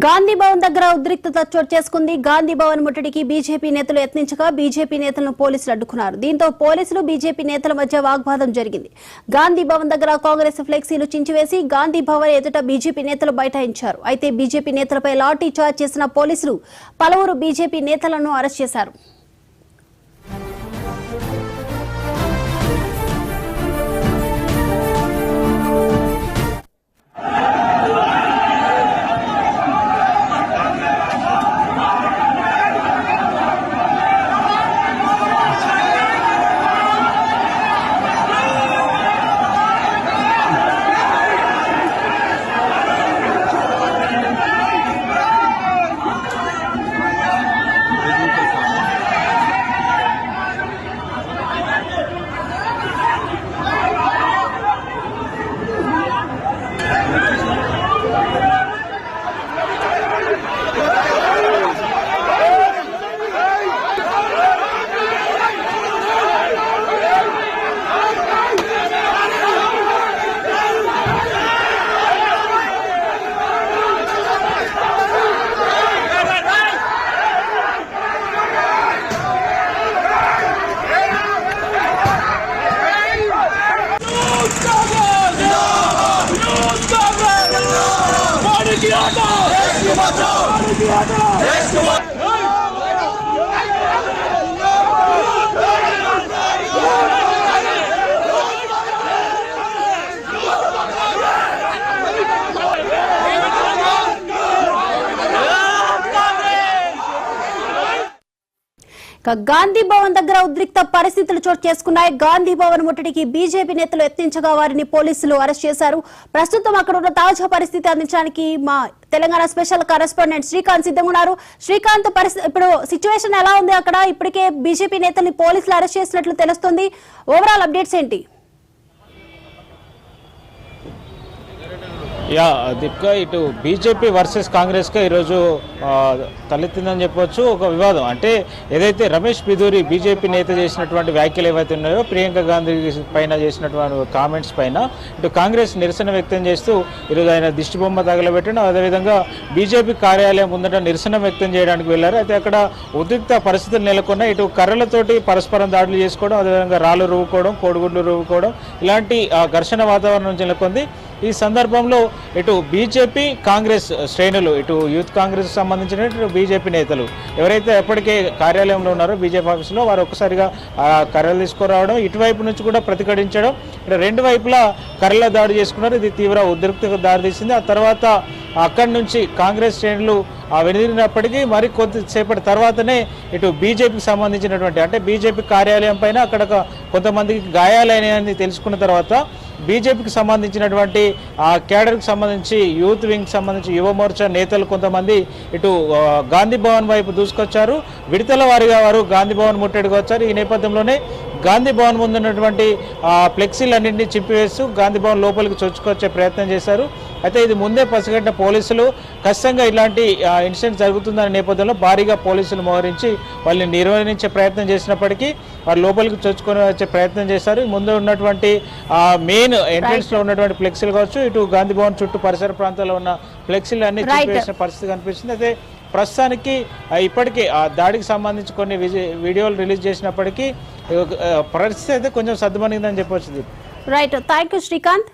గాంధీ భవన్ దగ్గర ఉద్రిక్తత చోటు చేసుకుంది. గాంధీ భవన్ ముట్టడికి బీజేపీ నేతలు యత్నించగా బీజేపీ నేతలను పోలీసులు అడ్డుకున్నారు. దీంతో పోలీసులు బీజేపీ నేతల మధ్య వాగ్వాదం జరిగింది. గాంధీ భవన్ దగ్గర కాంగ్రెస్ ఫ్లెక్సీలు చించివేసి గాంధీ భవన్ ఎదుట బీజేపీ నేతలు బైఠాయించారు. అయితే బీజేపీ నేతలపై లాఠీ చార్జ్ చేసిన పోలీసులు పలువురు బీజేపీ నేతలను అరెస్ట్ చేశారు. గాంధీ భవన్ దగ్గర ఉద్రిక్త పరిస్థితులు చోటు చేసుకున్నాయి. గాంధీ భవన్ ముట్టడికి బీజేపీ నేతలు యత్నించగా వారిని పోలీసులు అరెస్ట్ చేశారు. ప్రస్తుతం అక్కడ ఉన్న తాజా పరిస్థితి అందించడానికి మా తెలంగాణ స్పెషల్ కరెస్పాండెంట్ శ్రీకాంత్ సిద్ధంగా ఉన్నారు. శ్రీకాంత్, ఇప్పుడు సిచ్యువేషన్ ఎలా ఉంది అక్కడ? ఇప్పటికే బీజేపీ నేతల్ని పోలీసులు అరెస్ట్ చేసినట్లు తెలుస్తుంది. ఓవరాల్ అప్డేట్స్ ఏంటి? దీపిక, ఇటు బీజేపీ వర్సెస్ కాంగ్రెస్గా ఈరోజు తలెత్తిందని చెప్పవచ్చు ఒక వివాదం. అంటే ఏదైతే రమేష్ బిధూరి బీజేపీ నేత చేసినటువంటి వ్యాఖ్యలు ఏవైతే ఉన్నాయో, ప్రియాంక గాంధీ పైన చేసినటువంటి కామెంట్స్ పైన ఇటు కాంగ్రెస్ నిరసన వ్యక్తం చేస్తూ ఈరోజు ఆయన దిష్టిబొమ్మ తగలబెట్టడం, అదేవిధంగా బీజేపీ కార్యాలయం ముందట నిరసన వ్యక్తం చేయడానికి వెళ్లారు. అయితే అక్కడ ఉద్రిక్త పరిస్థితులు నెలకొన్న, ఇటు కర్రలతోటి పరస్పరం దాడులు చేసుకోవడం, అదేవిధంగా రాళ్లు రువ్వుకోవడం, కోడిగుడ్లు రువ్వుకోవడం, ఇలాంటి ఘర్షణ వాతావరణం నెలకొంది. ఈ సందర్భంలో ఇటు బీజేపీ కాంగ్రెస్ శ్రేణులు, ఇటు యూత్ కాంగ్రెస్ సంబంధించిన బీజేపీ నేతలు ఎవరైతే ఎప్పటికే కార్యాలయంలో ఉన్నారో బీజేపీ ఆఫీసులో, వారు ఒక్కసారిగా కర్రలు తీసుకురావడం, ఇటువైపు నుంచి కూడా ప్రతిఘటించడం, ఇక్కడ రెండు వైపులా కర్రల దాడి చేసుకున్నారు. ఇది తీవ్ర ఉద్రిక్తకు దారితీసింది. ఆ తర్వాత అక్కడి నుంచి కాంగ్రెస్ శ్రేణులు వెనుదిరినప్పటికీ మరి కొద్దిసేపటి తర్వాతనే ఇటు బీజేపీకి సంబంధించినటువంటి, అంటే బీజేపీ కార్యాలయం పైన అక్కడ కొంతమందికి గాయాలైనాయని తెలుసుకున్న తర్వాత బీజేపీకి సంబంధించినటువంటి ఆ కేడర్కి సంబంధించి, యూత్ వింగ్కి సంబంధించి యువ మోర్చా నేతలు కొంతమంది ఇటు గాంధీ భవన్ వైపు దూసుకొచ్చారు. విడతల వారిగా వారు గాంధీ భవన్ ముట్టడికి వచ్చారు. ఈ నేపథ్యంలోనే గాంధీ భవన్ ముందున్నటువంటి ఫ్లెక్సీలన్నింటినీ చింపివేస్తూ గాంధీ భవన్ లోపలికి చొచ్చుకొచ్చే ప్రయత్నం చేశారు. అయితే ఇది ముందే పసిగట్టిన పోలీసులు ఖచ్చితంగా ఇలాంటి ఇన్సిడెంట్ జరుగుతుందనే నేపథ్యంలో భారీగా పోలీసులు మోహరించి వాళ్ళని నిర్వహించే ప్రయత్నం చేసినప్పటికీ వారు లోపలికి చొచ్చుకొని వచ్చే ప్రయత్నం చేశారు. ముందు ఉన్నటువంటి మెయిన్ ఎంట్రన్స్ లో ఉన్నటువంటి ఫ్లెక్సీలు కావచ్చు, ఇటు గాంధీ భవన్ చుట్టూ పరిసర ప్రాంతాల్లో ఉన్న ఫ్లెక్సీలు అన్ని చింపివేసిన పరిస్థితి కనిపిస్తుంది. అయితే ప్రస్తుతానికి ఇప్పటికీ ఆ దాడికి సంబంధించి కొన్ని వీడియోలు రిలీజ్ చేసినప్పటికీ పరిస్థితి అయితే కొంచెం సద్దుమణిందని చెప్పవచ్చు. Right, thank you Srikanth.